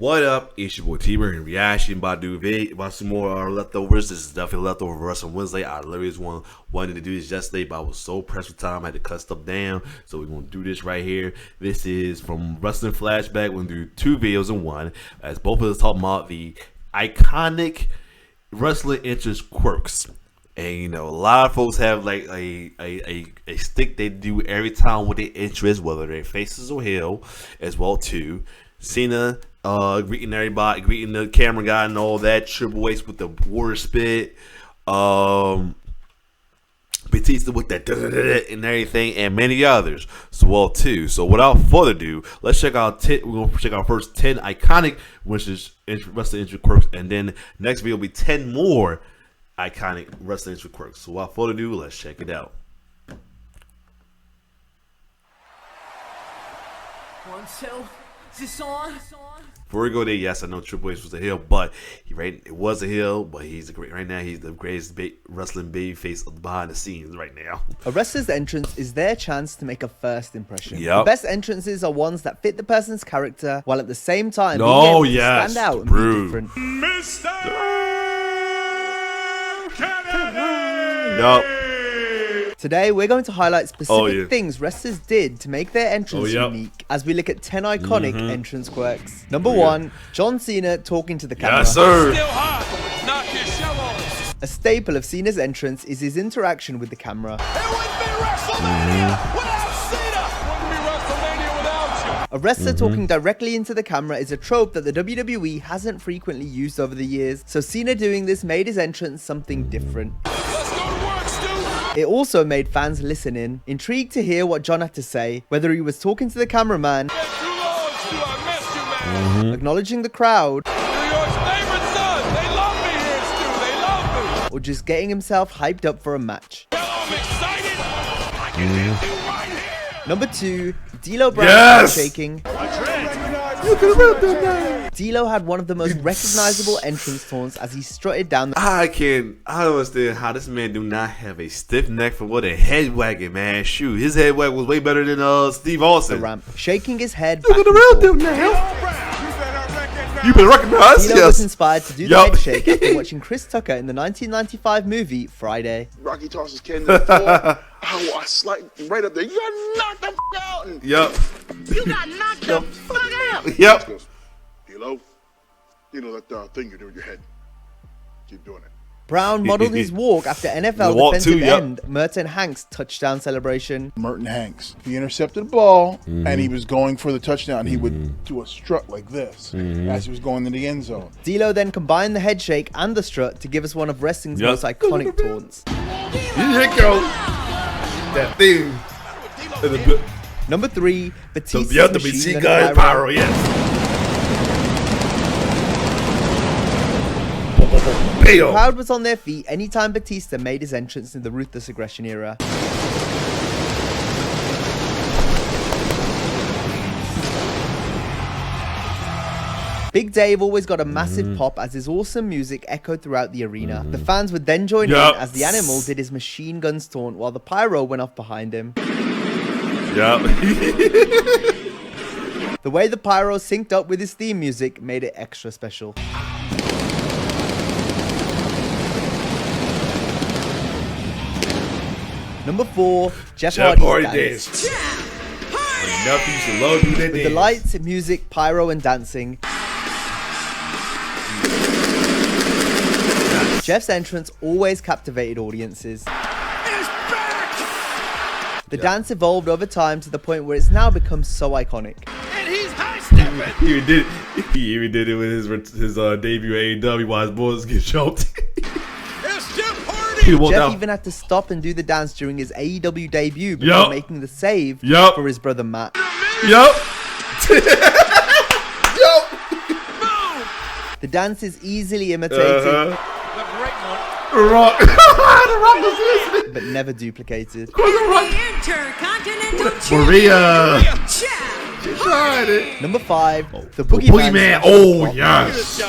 What up? It's your boy T-Bird and reaction about to do about some more leftovers. This is definitely leftover Wrestling Wednesday. I literally just wanted to do this yesterday, but I was so pressed for time I had to cut stuff down. So we're gonna do this right here. This is from Wrestling Flashback. We're gonna do two videos in one, as both of us talking about the iconic wrestling interest quirks. And you know, a lot of folks have like a stick they do every time with their interest, whether they're faces or heel, as well too. Cena greeting everybody, greeting the camera guy and all that. Triple H with the water spit. Batista with that and everything, and many others. So well too. So without further ado, let's check out. We're gonna check out first 10 iconic wrestling interest quirks, and then next video will be 10 more iconic wrestling interest quirks. So without further ado, let's check it out. 1, 2. Is this on? Before we go there, yes, I know Triple H was a heel, but it was a heel, but he's right now. He's the greatest wrestling babyface behind the scenes right now. A wrestler's entrance is their chance to make a first impression. Yep. The best entrances are ones that fit the person's character, while at the same time being able to stand out and be different. Mr. Yup. Today, we're going to highlight specific things wrestlers did to make their entrance unique, as we look at 10 iconic entrance quirks. Number 1, John Cena talking to the camera. Yes, sir. Still hot. Knock your show off. A staple of Cena's entrance is his interaction with the camera. It wouldn't be WrestleMania without Cena. Wouldn't be WrestleMania without you. A wrestler talking directly into the camera is a trope that the WWE hasn't frequently used over the years, so Cena doing this made his entrance something different. Let's go to work, Stu. It also made fans listen in, intrigued to hear what John had to say, whether he was talking to the cameraman, acknowledging the crowd, or just getting himself hyped up for a match. Number 2, D'Lo Brown shaking. D'Lo had one of the most recognizable entrance taunts as he strutted down the... I don't understand how this man do not have a stiff neck for what a head wagging, man. Shoot, his head wag was way better than Steve Austin. The ramp, shaking his head Look at the real dude now. You better recognize. D'Lo was inspired to do the head shake after watching Chris Tucker in the 1995 movie Friday. Rocky tosses Kane to the floor. I slide right up there. You got knocked the f*** out. And you got knocked the fuck out. Yep. Hello? You know that thing you do with your head. Keep doing it. Brown modeled his walk after NFL defensive end Merton Hanks' touchdown celebration. Merton Hanks. He intercepted the ball, and he was going for the touchdown. He would do a strut like this as he was going in the end zone. D'Lo then combined the head shake and the strut to give us one of wrestling's most iconic taunts. Here you go. That thing. Number 3, Batista's the machine gun pyro, yes. The crowd was on their feet anytime Batista made his entrance in the Ruthless Aggression era. Big Dave always got a massive pop as his awesome music echoed throughout the arena. The fans would then join in as the Animal did his machine guns taunt while the pyro went off behind him. The way the pyro synced up with his theme music made it extra special. Number 4, Jeff Hardy's dance. With the lights, music, pyro, and dancing, Jeff's entrance always captivated audiences. The dance evolved over time to the point where it's now become so iconic. And he's high-stepping. He even did it with his debut at AEW while his boys get choked. Jeff even had to stop and do the dance during his AEW debut before making the save for his brother Matt. The dance is easily imitated, but never duplicated. Maria. Number 5, the Boogeyman. Oh yes.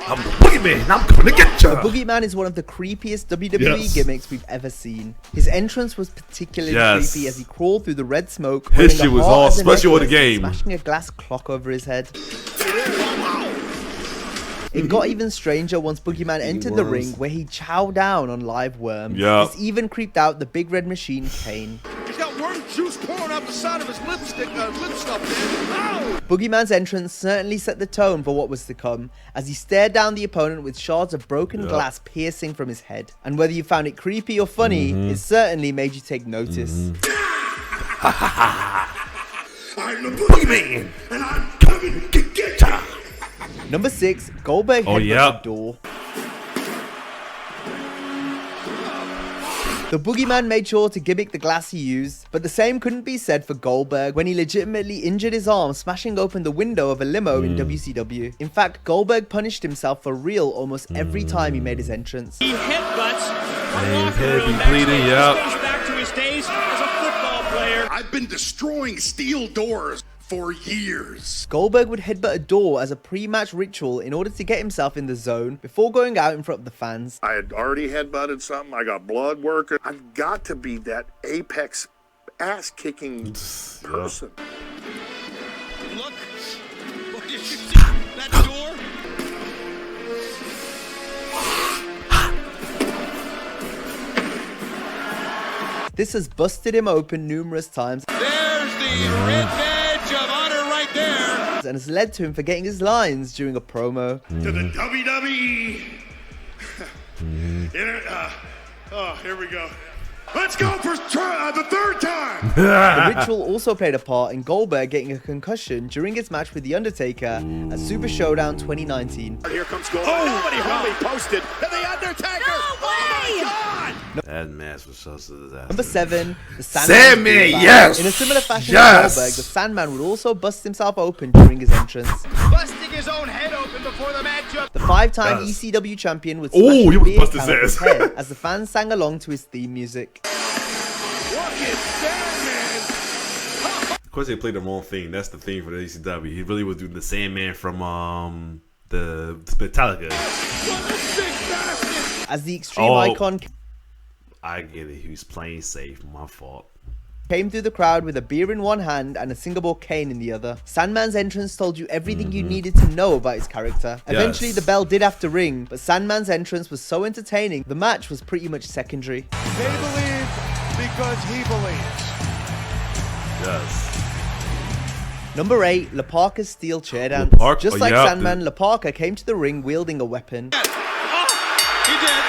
I'm the Boogeyman, and I'm coming to get you. The Boogeyman is one of the creepiest WWE gimmicks we've ever seen. His entrance was particularly creepy as he crawled through the red smoke. His shit was all special in the game. Smashing a glass clock over his head. It got even stranger once Boogeyman entered the ring, where he chowed down on live worms. Yep. This even creeped out the Big Red Machine, Kane. He's got worm juice pouring out the side of his lipstick, lip stuff, man. Ow! Boogeyman's entrance certainly set the tone for what was to come, as he stared down the opponent with shards of broken glass piercing from his head. And whether you found it creepy or funny, it certainly made you take notice. I'm the Boogeyman, and I'm coming to get ya. Number 6, Goldberg headbutts the door. The Boogeyman made sure to gimmick the glass he used, but the same couldn't be said for Goldberg when he legitimately injured his arm smashing open the window of a limo in WCW. In fact, Goldberg punished himself for real almost every time he made his entrance. He headbutts from locker head room be bleeding, goes back to his days as a football player. I've been destroying steel doors for years. Goldberg would headbutt a door as a pre-match ritual in order to get himself in the zone before going out in front of the fans. I had already headbutted something. I got blood working. I've got to be that apex ass-kicking person. Look, what did you see? That door? This has busted him open numerous times. There's the red badge of honor right there. And has led to him forgetting his lines during a promo. To the WWE. Here we go. Let's go for the third time. The ritual also played a part in Goldberg getting a concussion during his match with The Undertaker at Super Showdown 2019. Here comes Goldberg. Oh, nobody hardly posted. And The Undertaker. No way! That match was so disaster. Number 7, the Sandman. Sandman, yes! In a similar fashion Yes! to Goldberg, the Sandman would also bust himself open during his entrance. Busting his own head open before the matchup. The 5-time Yes. ECW champion would Oh, smash he a would beer bust can his off his ass. head as the fans sang along to his theme music. Of course, they played the wrong thing. That's the thing for the ECW. He really was doing the Sandman from the Metallica. As the Extreme Icon I get it. He was playing safe. My fault. came through the crowd with a beer in one hand and a singable cane in the other. Sandman's entrance told you everything you needed to know about his character. Eventually, the bell did have to ring, but Sandman's entrance was so entertaining, the match was pretty much secondary. They believe because he believes. Yes. Number 8, La Parka's steel chair dance. Park? Just Oh, like yeah. Sandman, La Parka came to the ring wielding a weapon. He did.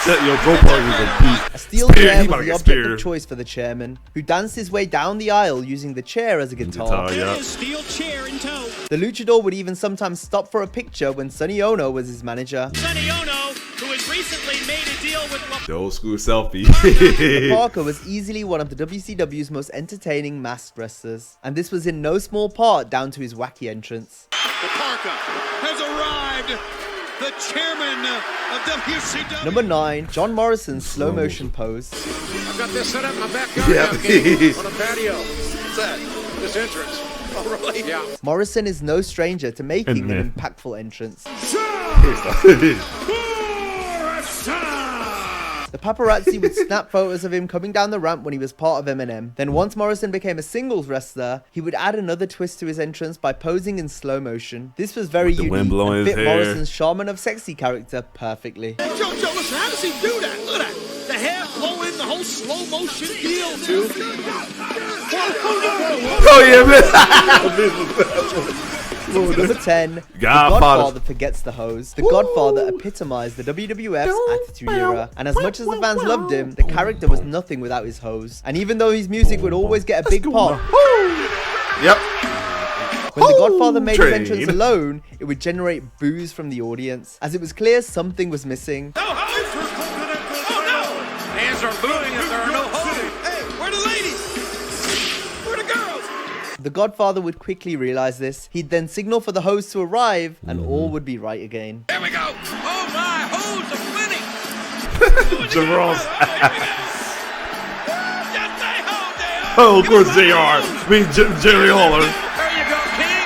Yo, Goldberg was a beat. A steel Spear, chair he was about to the get object speared. of choice for the chairman, who danced his way down the aisle using the chair as a guitar. Yeah. His steel chair in tow. The luchador would even sometimes stop for a picture when Sonny Ono was his manager. Sonny Ono, who has recently made a deal with The old school selfie. Parker was easily one of the WCW's most entertaining masked wrestlers, and this was in no small part down to his wacky entrance. Parker has arrived. The chairman of WCW. Number 9, John Morrison's slow motion pose. I've got this set up in my backyard Yeah. now, King, on a patio. What's that? This entrance. Oh, really? Yeah. Morrison is no stranger to making an impactful entrance. The paparazzi would snap photos of him coming down the ramp when he was part of Eminem. Then once Morrison became a singles wrestler, he would add another twist to his entrance by posing in slow motion. This was very the unique wind blowing and his fit hair. Morrison's Shaman of Sexy character perfectly. Joe, listen, how does he do that? Look at that. The hair blowing, the whole slow motion deal, too. Oh yeah, man. Number 10, The Godfather. Godfather forgets the hose. The Godfather epitomized the WWF's Attitude Era, and as much as the fans loved him, the character was nothing without his hose. And even though his music would always get a big pop, Yep. when the Godfather made his Train. entrance alone, it would generate boos from the audience, as it was clear something was missing. Oh, no! Hands are moving if there are no holes. Hey, where are the ladies? Where are the girls? The Godfather would quickly realize this. He'd then signal for the hose to arrive, and all would be right again. There we go. Oh, my hose are winning. Jerome. Just stay home, they are. Oh, of course they are. I mean, Jerry Lawler. There you go, King.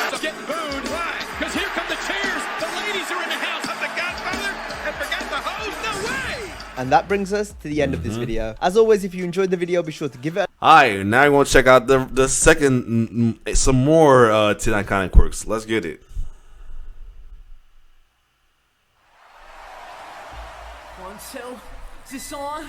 Just getting booed. Why? Because here come the chairs. The ladies are in the house. I'm the Godfather and forgot the hose? No way. And that brings us to the end of this video. As always, if you enjoyed the video, be sure to give it a Alright, now we're going to check out the second, some more 10 iconic quirks. Let's get it. 1, 2, is this on?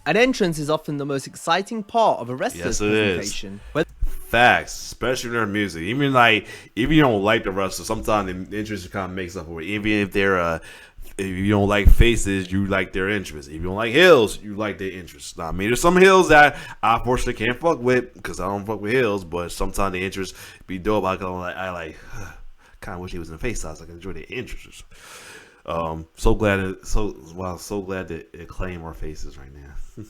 An entrance is often the most exciting part of a wrestler's Yes, it is. presentation. Facts, especially their music. Even like, if you don't like the wrestler, sometimes the interest kind of makes up for it. Even if they're if you don't like faces, you like their interests. If you don't like heels, you like their interests. Now, I mean, there's some heels that I unfortunately can't fuck with because I don't fuck with heels. But sometimes the interests be dope. I kind of wish he was in the face side so I can enjoy their interests. So glad that it claim our faces right now.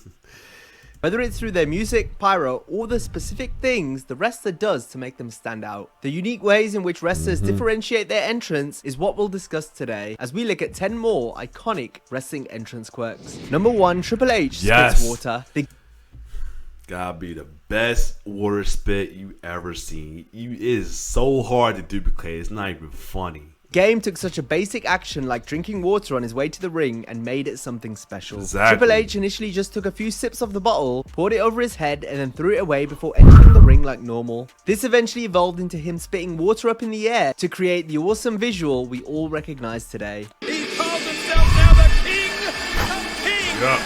Whether it's through their music, pyro, or the specific things the wrestler does to make them stand out. The unique ways in which wrestlers differentiate their entrance is what we'll discuss today as we look at 10 more iconic wrestling entrance quirks. Number 1, Triple H spits water. Gotta be the best water spit you ever seen. It is so hard to duplicate. It's not even funny. Game took such a basic action like drinking water on his way to the ring and made it something special. Exactly. Triple H initially just took a few sips of the bottle, poured it over his head, and then threw it away before entering the ring like normal. This eventually evolved into him spitting water up in the air to create the awesome visual we all recognize today. He calls himself now the King of Kings. Yeah.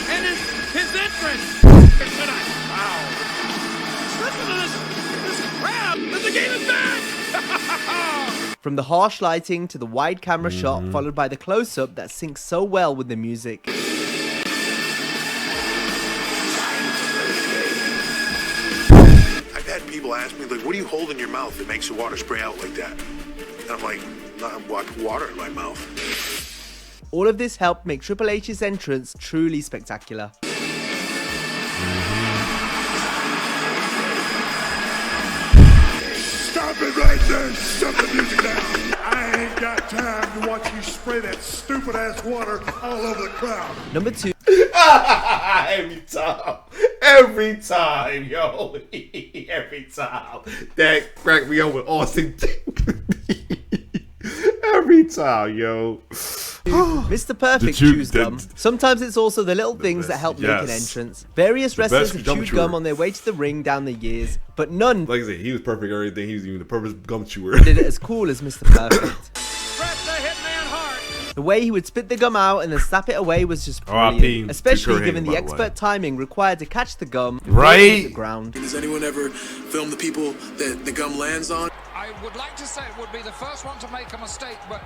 And his entrance tonight. Wow. Listen to this crowd. The game is back. From the harsh lighting to the wide camera shot followed by the close-up that syncs so well with the music. I've had people ask me, like, what do you hold in your mouth that makes the water spray out like that? And I'm like, water in my mouth. All of this helped make Triple H's entrance truly spectacular. Stop it right there! Shut the music down! I ain't got time to watch you spray that stupid ass water all over the crowd. Number 2. Every time, yo. Every time. That cracked me up with Austin. Every time, yo. Mr. Perfect chews gum. Sometimes it's also the little things that help make an entrance. Various wrestlers have chewed gum on their way to the ring down the years, but none, like I said, he was perfect at everything. He was even the perfect gum chewer. did it as cool as Mr. Perfect. Bret the Hitman Hart. The way he would spit the gum out and then slap it away was just R.I.P. brilliant, especially to given Kane, the by the way. expert timing required to catch the gum Right. to the ground. Does anyone ever film the people that the gum lands on? I would like to say it would be the first one to make a mistake, but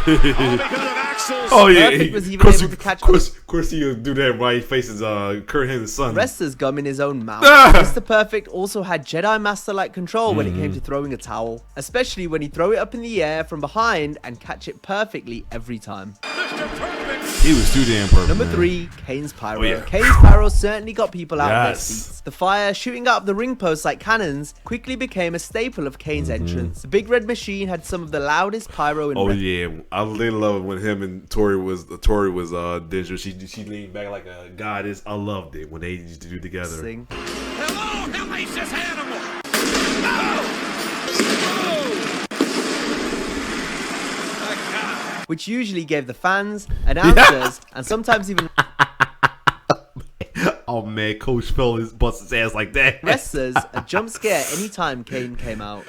All because of Axel's. Oh yeah, Perfect was even able to catch of course he would do that while he faces Kurt Hennig's son. wrestler's gum in his own mouth. Ah! Mr. Perfect also had Jedi Master-like control when it came to throwing a towel, especially when he'd throw it up in the air from behind and catch it perfectly every time. Mr. Perfect. He was too damn perfect. Number man. 3, Kane's pyro. Oh, yeah. Kane's pyro certainly got people out of their Yes. seats. The fire shooting out of the ring posts like cannons quickly became a staple of Kane's entrance. The big red machine had some of the loudest pyro in Oh wrestling. yeah, I really love it when him and Tori was dangerous. She leaned back like a goddess. I loved it when they used to do together. Hello, hellacious animal. Which usually gave the fans, announcers, and sometimes even Oh man, Coach Phil bust his ass like that. wrestlers a jump scare anytime Kane came out.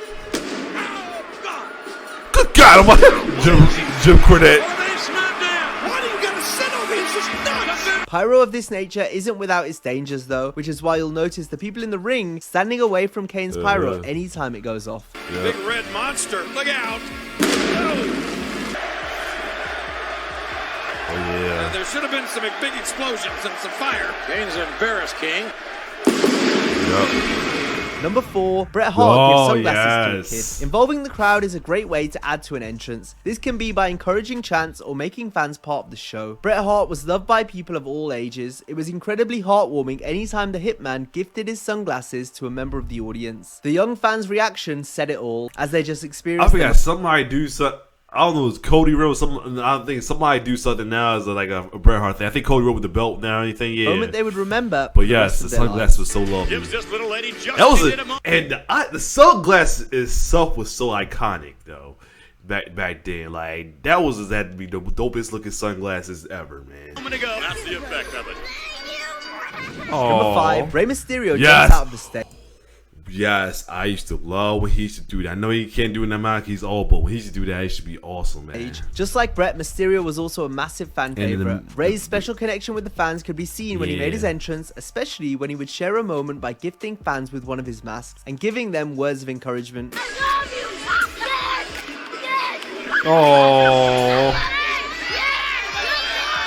Good God, Jim Cornette. Why do you gotta sit over here? It's just nuts. Pyro of this nature isn't without its dangers though, which is why you'll notice the people in the ring standing away from Kane's pyro anytime it goes off. Big red monster. Look out. Oh. Oh yeah. There should have been some big explosions and some fire. Kane's embarrassed, King. Yep. Number 4, Bret Hart gives Oh, sunglasses to a yes. kid. Involving the crowd is a great way to add to an entrance. This can be by encouraging chants or making fans part of the show. Bret Hart was loved by people of all ages. It was incredibly heartwarming anytime the Hitman gifted his sunglasses to a member of the audience. The young fans' reaction said it all, as they just I experienced forgot somebody do something. I don't know, it's Cody Rhodes. I think somebody do something now as like a Bret Hart thing. I think Cody Rhodes with the belt now or anything. Yeah. moment they would remember. But for yes, the the rest of their sunglasses was lives. so lovely. Gives this little lady just That was needed a moment. and the sunglasses itself was so iconic though. back then. Like that was that to be the dopest looking sunglasses ever, man. I'm gonna go. That's the effect of it. Number 5, Rey Mysterio Yes. jumps out of the stage. Yes, I used to love when he used to do that. I know he can't do it in the mouth, he's old, but when he used to do that, it should be awesome, man. Just like Bret, Mysterio was also a massive fan favorite. Rey's special connection with the fans could be seen when he made his entrance, especially when he would share a moment by gifting fans with one of his masks and giving them words of encouragement. Oh.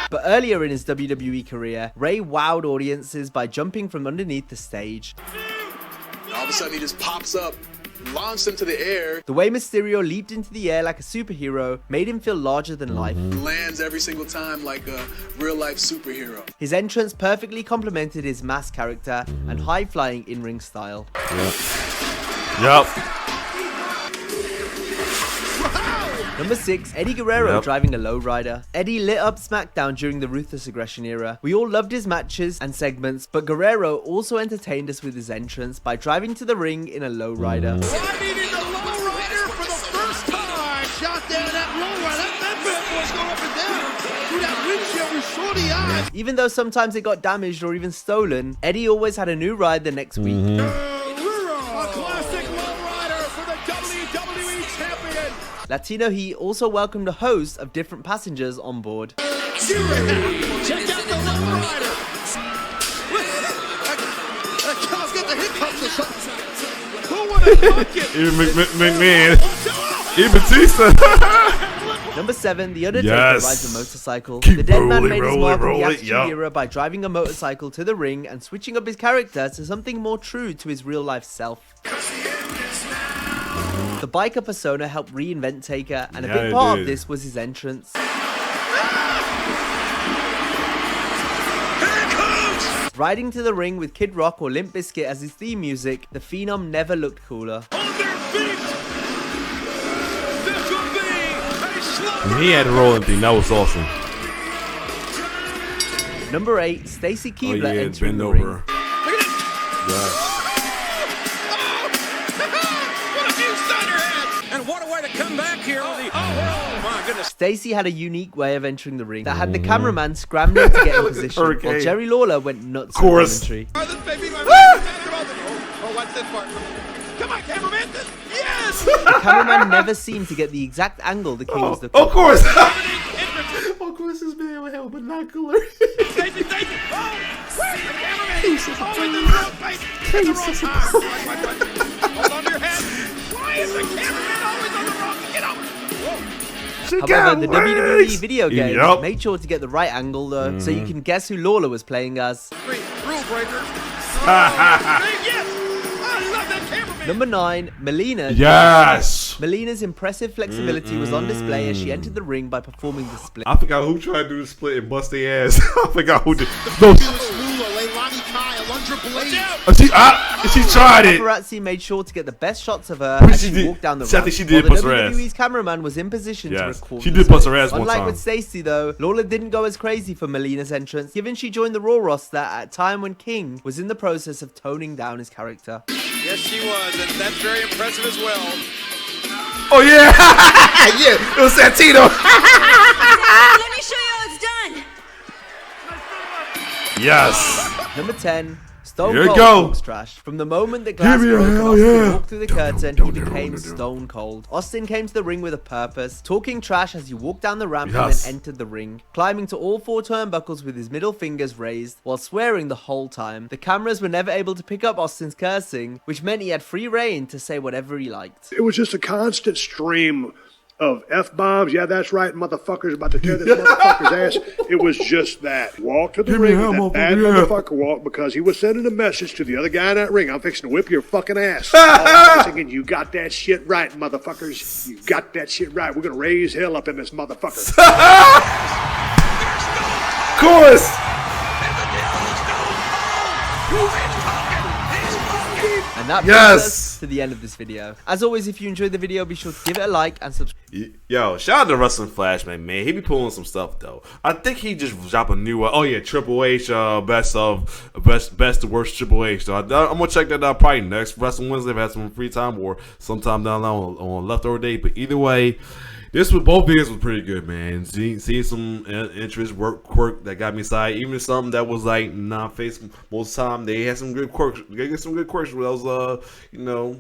But earlier in his WWE career, Rey wowed audiences by jumping from underneath the stage. All of a sudden, he just pops up, launched into the air. The way Mysterio leaped into the air like a superhero made him feel larger than life. Lands every single time like a real-life superhero. His entrance perfectly complemented his mask character and high-flying in-ring style. Yep. Number 6, Eddie Guerrero driving a lowrider. Eddie lit up SmackDown during the Ruthless Aggression era. We all loved his matches and segments, but Guerrero also entertained us with his entrance by driving to the ring in a lowrider. Riding in the lowrider for the first time. Shot down that lowrider. That bad boy's going up and down. Through that windshield with shorty eyes. Even though sometimes it got damaged or even stolen, Eddie always had a new ride the next week. A classic lowrider for the WWE champion. Latino Heat also welcomed a host of different passengers on board. Check out the lowrider. That cow's got the hiccups or something. Who would have thought it? Even McMahon. Even Batista. Number 7, The Undertaker Yes. rides a motorcycle. Keep The dead man rolling, made his rolling, mark in the rolling, Attitude yup. Era by driving a motorcycle to the ring and switching up his character to something more true to his real-life self. The biker persona helped reinvent Taker, and a big part of this was his entrance. Riding to the ring with Kid Rock or Limp Bizkit as his theme music, the Phenom never looked cooler. On their feet. This will be a slumber. When he had the rolling thing, that was awesome. Number 8, Stacy Keibler entering bend the over. ring. Yes. What a few thunderheads. And what a way to come back here with the... Oh, my goodness. Stacy had a unique way of entering the ring that had the cameraman scrambling to get in position, while Hurricane. Jerry Lawler went nuts Of course. for commentary. Oh, this baby, my oh, watch this part. Come on, cameraman. Yes. The cameraman never seemed to get the exact angle the King was looking Of course. Entrance. Of course, this man would have binocular. Stacy. Oh, where's the cameraman? Oh, in the wrong place. At the wrong time. Hold on to your head. Why is the cameraman always on the wrong? Get over. Whoa. However, the WWE video game Yup. made sure to get the right angle though, so you can guess who Lawler was playing as. Great rule breaker. Yes. I love that cameraman. Number 9, Melina. Yes. Melina's impressive flexibility was on display as she entered the ring by performing the split. I forgot who tried to do the split and bust their ass. I forgot who did. No. She tried it. Paparazzi made sure to get the best shots of her as she walked down the I ramp. think she did while bust the her ass. WWE's cameraman was in position to Yes. record. She the did bust split. her ass one Unlike time. with Stacy though, Lawler didn't go as crazy for Melina's entrance, given she joined the Raw roster at a time when King was in the process of toning down his character. Yes, she was, and that's very impressive as well. Oh yeah. Yeah. It was Santino. Let me show you how it's done. Yes. Number 10, Stone Here you Cold go. talks trash. From the moment that glass Give me a broke and hell Austin yeah. walked through the curtain, he became stone cold. Austin came to the ring with a purpose, talking trash as he walked down the ramp Yes. and then entered the ring, climbing to all 4 turnbuckles with his middle fingers raised, while swearing the whole time. The cameras were never able to pick up Austin's cursing, which meant he had free reign to say whatever he liked. It was just a constant stream of F-bombs. Yeah, that's right, motherfuckers about to tear this motherfucker's ass. It was just that. Walk to the Give me ring hell, with that bad motherfucker, motherfucker walk because he was sending a message to the other guy in that ring. I'm fixing to whip your fucking ass. All I was thinking, you got that shit right, motherfuckers. You got that shit right. We're going to raise hell up in this motherfucker. Of course. And that Yes. to the end of this video. As always, if you enjoyed the video, be sure to give it a like and subscribe. Yo, shout out to Wrestling Flashman, man. He be pulling some stuff though. I think he just dropped a new oh yeah, Triple H best to worst Triple H. So I'm gonna check that out probably next Wrestling Wednesday if I have some free time or sometime down the line on leftover day. But either way, both videos was pretty good, man. See some interest quirk that got me excited. Even some that was like non-face most of the time. They had some good quirks. They get some good quirks. That was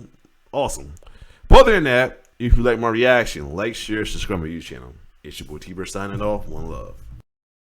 awesome. But other than that, if you like my reaction, like, share, subscribe to my YouTube channel. It's your boy T-Bird signing off. One love.